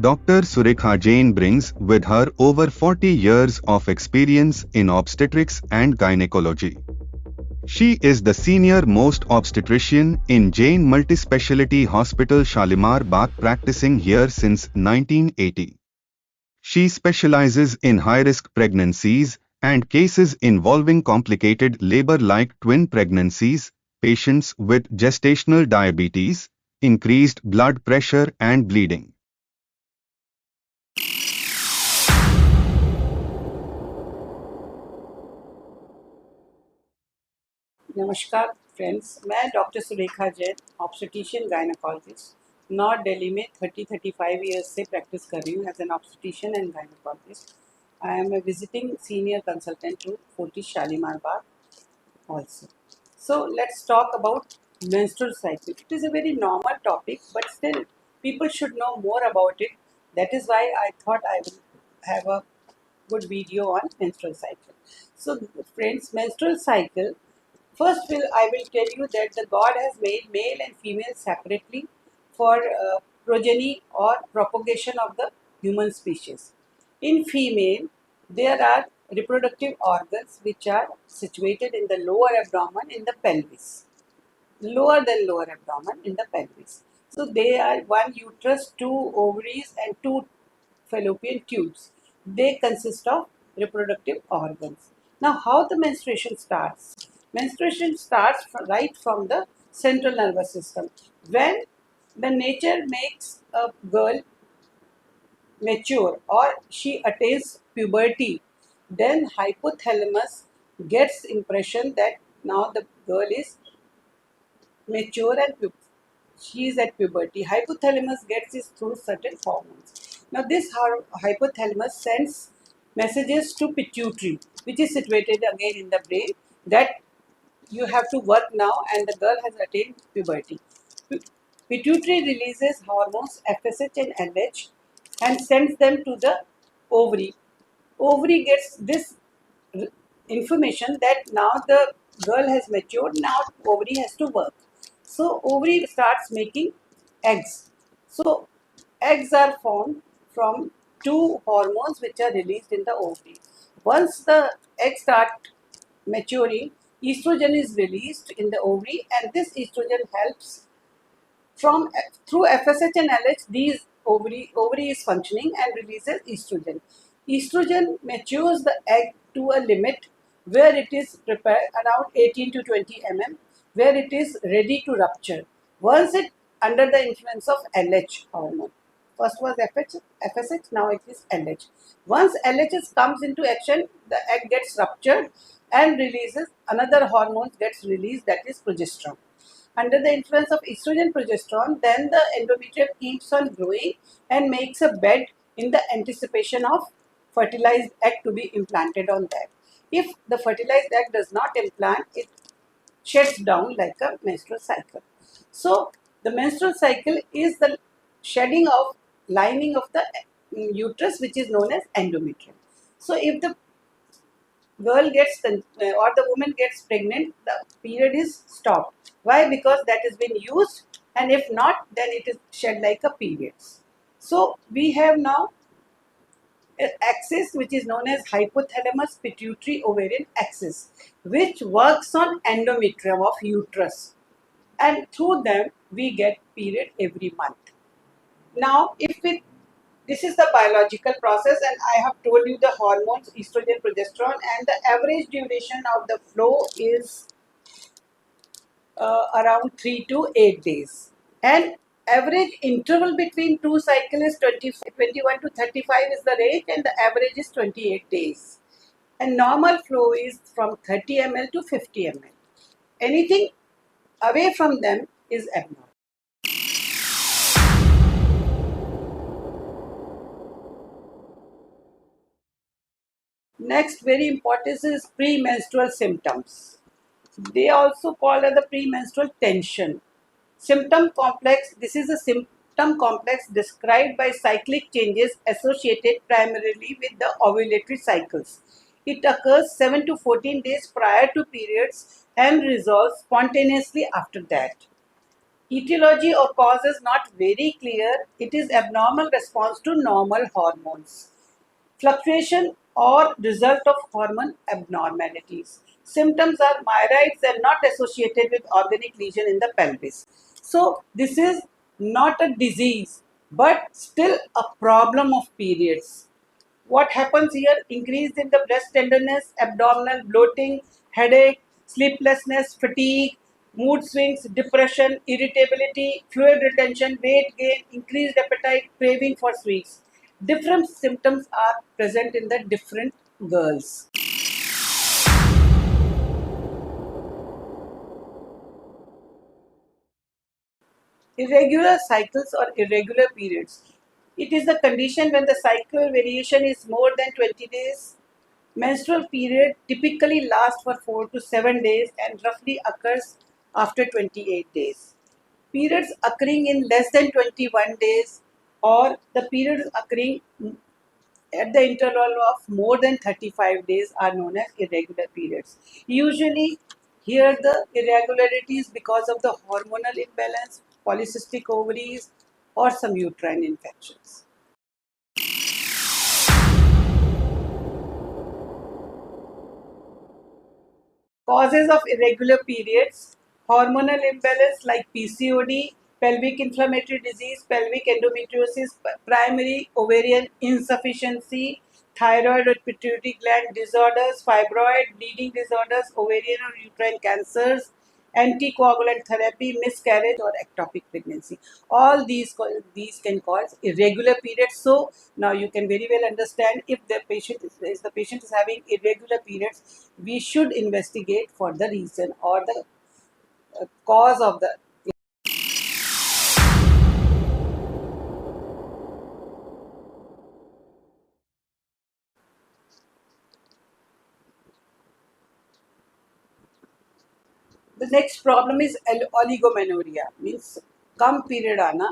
Dr. Surekha Jain brings with her over 40 years of experience in obstetrics and gynecology. She is the senior most obstetrician in Jain Multispeciality Hospital Shalimar Bagh, practicing here since 1980. She specializes in high-risk pregnancies and cases involving complicated labor like twin pregnancies, patients with gestational diabetes, increased blood pressure and bleeding. नमस्कार friends, मैं doctor Surekha Jain, obstetrician gynaecologist north Delhi में 30-35 years से practice कर रही हूँ as an obstetrician and gynaecologist. I am a visiting senior consultant to Fortis Shalimar Bagh also. So let's talk about menstrual cycle. It is a very normal topic, but still people should know more about it. That is why I thought I will have a good video on menstrual cycle. So friends, menstrual cycle, first I will tell you that the God has made male and female separately for progeny or propagation of the human species. In female, there are reproductive organs which are situated in the lower abdomen in the pelvis, lower than lower abdomen in the pelvis. So they are one uterus, two ovaries and two fallopian tubes. They consist of reproductive organs. Now how the menstruation starts? Menstruation starts right from the central nervous system. When the nature makes a girl mature or she attains puberty, then hypothalamus gets impression that now the girl is mature and she is at puberty. Hypothalamus gets this through certain hormones. Now this hypothalamus sends messages to pituitary, which is situated again in the brain, that you have to work now and the girl has attained puberty. Pituitary releases hormones FSH and LH and sends them to the ovary. Ovary gets this information that now the girl has matured, now ovary has to work. So ovary starts making eggs. So eggs are formed from two hormones which are released in the ovary. Once the eggs start maturing, estrogen is released in the ovary, and this estrogen helps from through FSH and LH. These ovary is functioning and releases estrogen. Estrogen matures the egg to a limit where it is prepared around 18 to 20 mm, where it is ready to rupture. Once it under the influence of LH hormone. First was FSH, now it is LH. Once LH comes into action, the egg gets ruptured and releases another hormone gets released, that is progesterone. Under the influence of estrogen progesterone, then the endometrium keeps on growing and makes a bed in the anticipation of fertilized egg to be implanted on that. If the fertilized egg does not implant, it shuts down like a menstrual cycle. So the menstrual cycle is the shedding of lining of the uterus, which is known as endometrium. So if the girl gets or the woman gets pregnant, the period is stopped. Why? Because that has been used, and if not, then it is shed like a period. So we have now axis which is known as hypothalamus pituitary ovarian axis, which works on endometrium of uterus, and through them we get period every month. Now, if it this is the biological process, and I have told you the hormones estrogen, progesterone, and the average duration of the flow is around 3 to 8 days. And average interval between two cycles is 21 to 35 is the range, and the average is 28 days. And normal flow is from 30 ml to 50 ml. Anything away from them is abnormal. Next, very important is premenstrual symptoms. They also call it the premenstrual tension. Symptom complex. This is a symptom complex described by cyclic changes associated primarily with the ovulatory cycles. It occurs 7 to 14 days prior to periods and resolves spontaneously after that. Etiology or cause is not very clear. It is abnormal response to normal hormones. Fluctuation or result of hormone abnormalities. Symptoms are myriads and not associated with organic lesion in the pelvis. So this is not a disease, but still a problem of periods. What happens here? Increase in the breast tenderness, abdominal bloating, headache, sleeplessness, fatigue, mood swings, depression, irritability, fluid retention, weight gain, increased appetite, craving for sweets. Different symptoms are present in the different girls. Irregular cycles or irregular periods. It is the condition when the cycle variation is more than 20 days. Menstrual period typically lasts for 4 to 7 days and roughly occurs after 28 days. Periods occurring in less than 21 days or the periods occurring at the interval of more than 35 days are known as irregular periods. Usually, here the irregularities because of the hormonal imbalance, polycystic ovaries, or some uterine infections. Causes of irregular periods: hormonal imbalance like PCOD, pelvic inflammatory disease, pelvic endometriosis, primary ovarian insufficiency, thyroid or pituitary gland disorders, fibroid, bleeding disorders, ovarian or uterine cancers, anticoagulant therapy, miscarriage or ectopic pregnancy. All these can cause irregular periods. So now you can very well understand if the patient is having irregular periods, we should investigate for the reason or the cause of the. The next problem is oligomenoria, means come period आना,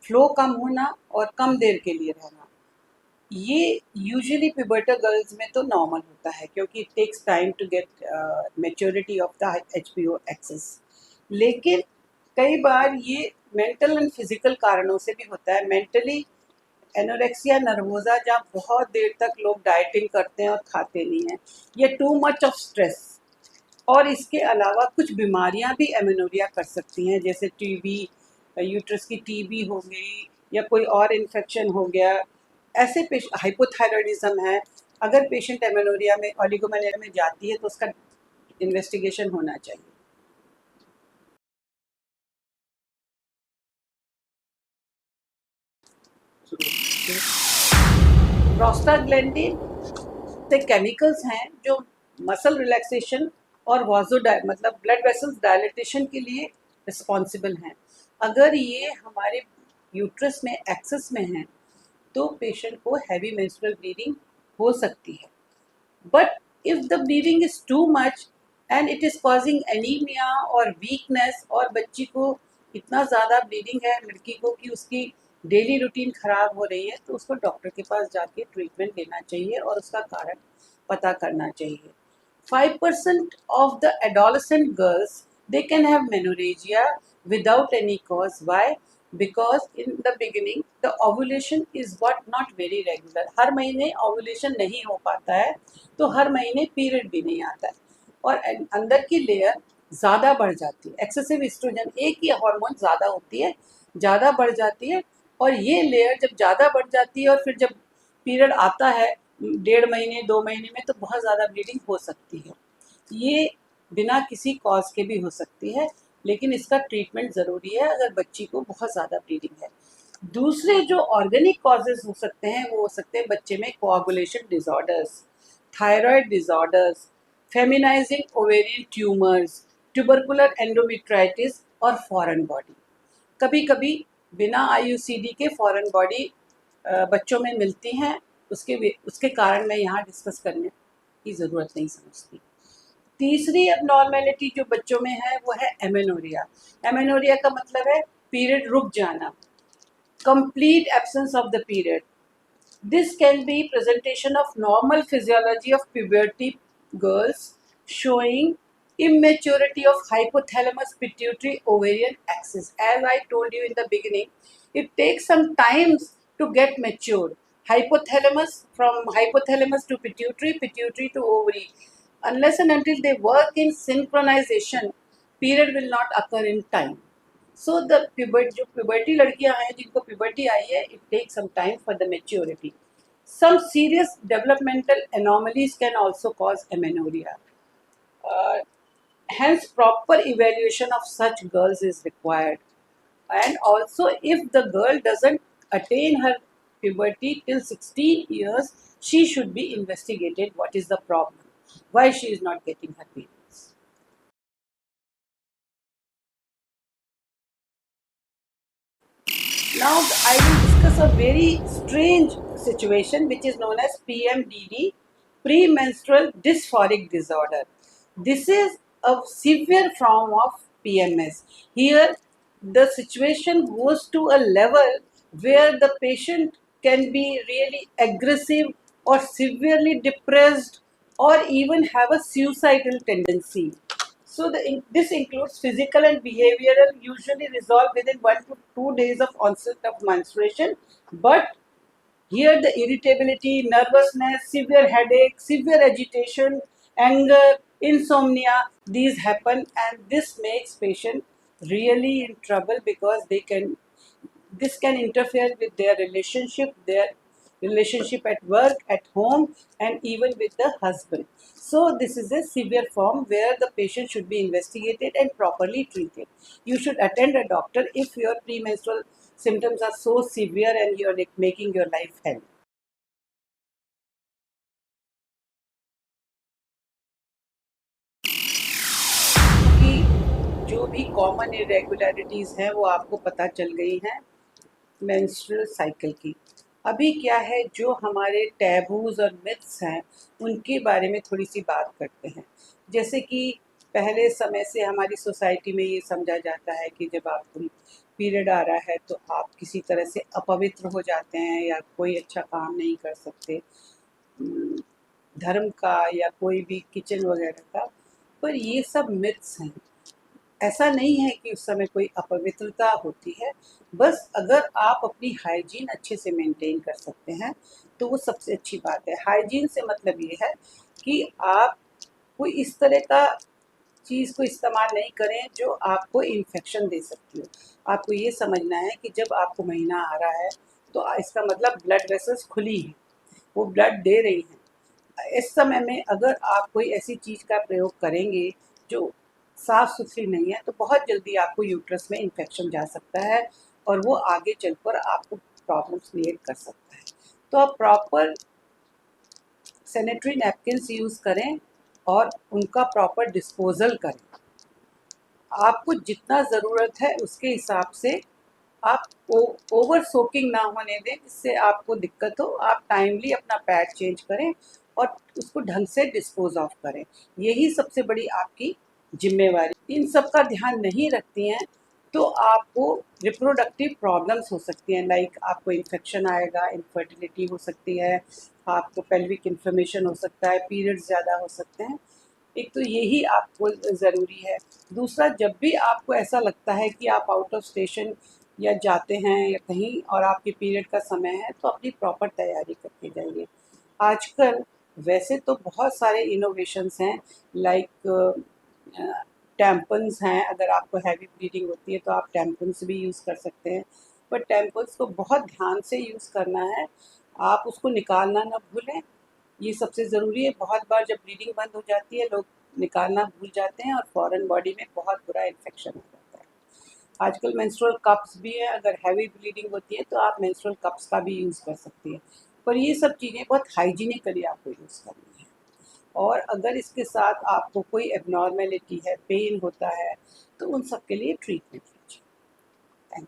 flow कम होना और कम देर के लिए रहना. ये usually पिबर्टल girls में तो normal होता है क्योंकि it takes time to get maturity of the HPO axis. लेकिन कई बार ये मेंटल एंड फिजिकल कारणों से भी होता है. मेंटली एनोरेक्सिया नर्वोजा, जहाँ बहुत देर तक लोग डाइटिंग करते हैं और खाते नहीं हैं, ये टू मच ऑफ स्ट्रेस. और इसके अलावा कुछ बीमारियां भी एमेनोरिया कर सकती हैं, जैसे टीबी, यूट्रस की टीबी हो गई या कोई और इन्फेक्शन हो गया. ऐसे हाइपोथायरॉयडिज्म है. अगर पेशेंट एमेनोरिया में ओलिगोमेनोरिया में जाती है तो उसका इन्वेस्टिगेशन होना चाहिए. प्रोस्टाग्लैंडिन से केमिकल्स हैं जो मसल रिलैक्सेशन और मतलब ब्लड वेसल्स डायलिटेशन के लिए रिस्पॉन्सिबल हैं. अगर ये हमारे यूट्रस में एक्सेस में हैं तो पेशेंट को हैवी मेंस्ट्रुअल ब्लीडिंग हो सकती है. But if the bleeding is too much and it is causing anaemia और वीकनेस और बच्ची को इतना ज़्यादा ब्लीडिंग है लड़की को कि उसकी डेली रूटीन खराब हो रही है, तो उसको डॉक्टर के पास जाके ट्रीटमेंट लेना चाहिए और उसका कारण पता करना चाहिए. 5% of the adolescent girls, they can have menorrhagia without any cause. Why? Because in the beginning the ovulation is what not very regular. हर महीने ovulation नहीं हो पाता है तो हर महीने पीरियड भी नहीं आता है और अंदर की लेयर ज़्यादा बढ़ जाती है. एक्सेसिव एस्ट्रोजन, एक ही हार्मोन ज़्यादा होती है, ज़्यादा बढ़ जाती है और ये लेयर जब ज़्यादा बढ़ जाती है और फिर जब पीरियड आता है 1.5 महीने 2 महीने में तो बहुत ज़्यादा ब्लीडिंग हो सकती है. ये बिना किसी कॉज के भी हो सकती है, लेकिन इसका ट्रीटमेंट ज़रूरी है अगर बच्ची को बहुत ज़्यादा ब्लीडिंग है. दूसरे जो ऑर्गेनिक कॉजेज हो सकते हैं वो हो सकते हैं बच्चे में coagulation disorders, thyroid disorders, feminizing ovarian tumours, tubercular endometritis और फॉरेन बॉडी. कभी कभी बिना IUCD के फॉरेन बॉडी बच्चों में मिलती हैं, उसके कारण मैं यहाँ डिस्कस करने की ज़रूरत नहीं समझती. तीसरी एबनॉर्मेलिटी जो बच्चों में है वो है एमेनोरिया. एमेनोरिया का मतलब है पीरियड रुक जाना, complete absence of the period. This can be presentation of normal physiology of puberty girls showing Immaturity of hypothalamus pituitary ovarian axis. As I told you in the beginning, it takes some time to get matured. Hypothalamus, from hypothalamus to pituitary, pituitary to ovary. Unless and until they work in synchronization, period will not occur in time. So the जो puberty लड़कियां हैं जिनको puberty आई है, it takes some time for the maturity. Some serious developmental anomalies can also cause amenorrhea. Hence, proper evaluation of such girls is required. And also, if the girl doesn't attain her puberty till 16 years, she should be investigated what is the problem, why she is not getting her periods. Now, I will discuss a very strange situation which is known as PMDD, premenstrual dysphoric disorder. This is a severe form of PMS. Here, the situation goes to a level where the patient can be really aggressive or severely depressed or even have a suicidal tendency. So this includes physical and behavioral, usually resolved within 1 to 2 days of onset of menstruation. But here the irritability, nervousness, severe headache, severe agitation, anger, insomnia, these happen, and this makes patient really in trouble because this can interfere with their relationship at work, at home, and even with the husband. So this is a severe form where the patient should be investigated and properly treated. You should attend a doctor if your premenstrual symptoms are so severe and you're making your life hell. कि जो भी common irregularities हैं वो आपको पता चल गई हैं मेंस्ट्रुअल साइकिल की. अभी क्या है, जो हमारे टैबूज़ और मिथ्स हैं उनके बारे में थोड़ी सी बात करते हैं. जैसे कि पहले समय से हमारी सोसाइटी में ये समझा जाता है कि जब आपको पीरियड आ रहा है तो आप किसी तरह से अपवित्र हो जाते हैं या कोई अच्छा काम नहीं कर सकते, धर्म का या कोई भी किचन वगैरह का. पर ये सब मिथ्स हैं. ऐसा नहीं है कि उस समय कोई अपवित्रता होती है. बस अगर आप अपनी हाइजीन अच्छे से मेंटेन कर सकते हैं तो वो सबसे अच्छी बात है. हाइजीन से मतलब ये है कि आप कोई इस तरह का चीज़ को इस्तेमाल नहीं करें जो आपको इन्फेक्शन दे सकती हो. आपको ये समझना है कि जब आपको महीना आ रहा है तो इसका मतलब ब्लड वेसल्स खुली हैं, वो ब्लड दे रही हैं. इस समय में अगर आप कोई ऐसी चीज़ का प्रयोग करेंगे जो साफ़ सुथरी नहीं है तो बहुत जल्दी आपको यूट्रस में इन्फेक्शन जा सकता है और वो आगे चलकर आपको प्रॉब्लम्स क्रिएट कर सकता है. तो आप प्रॉपर सैनिटरी नैपकिन्स यूज़ करें और उनका प्रॉपर डिस्पोजल करें. आपको जितना ज़रूरत है उसके हिसाब से आप ओवर सोकिंग ना होने दें जिससे आपको दिक्कत हो. आप टाइमली अपना पैड चेंज करें और उसको ढंग से डिस्पोज ऑफ करें. यही सबसे बड़ी आपकी जिम्मेवारी. इन सब का ध्यान नहीं रखती हैं तो आपको रिप्रोडक्टिव प्रॉब्लम्स हो सकती हैं. लाइक आपको इन्फेक्शन आएगा, इनफर्टिलिटी हो सकती है, आपको पेल्विक इन्फ्लेमेशन हो सकता है, पीरियड्स ज़्यादा हो सकते हैं. एक तो यही आपको ज़रूरी है. दूसरा, जब भी आपको ऐसा लगता है कि आप आउट ऑफ स्टेशन या जाते हैं या कहीं और आपके पीरियड का समय है तो अपनी प्रॉपर तैयारी करके जाइए. आजकल वैसे तो बहुत सारे इनोवेशंस हैं, लाइक टैम्पन्स हैं. अगर आपको हैवी ब्लीडिंग होती है तो आप टैम्पन्स भी यूज़ कर सकते हैं. पर टैम्पन्स को बहुत ध्यान से यूज़ करना है. आप उसको निकालना ना भूलें, ये सबसे ज़रूरी है. बहुत बार जब ब्लीडिंग बंद हो जाती है लोग निकालना भूल जाते हैं और फ़ौरन बॉडी में बहुत बुरा इन्फेक्शन हो जाता है. आजकल मेंस्ट्रुअल कप्स भी हैं. अगर हैवी ब्लीडिंग होती है तो आप मेंस्ट्रुअल कप्स का भी यूज़ कर सकती हैं. पर ये सब चीज़ें बहुत हाइजीनिकली आपको यूज़ करनी है. और अगर इसके साथ आपको कोई एबनॉर्मेलिटी है, पेन होता है, तो उन सब के लिए ट्रीटमेंट लीजिए. Thank you.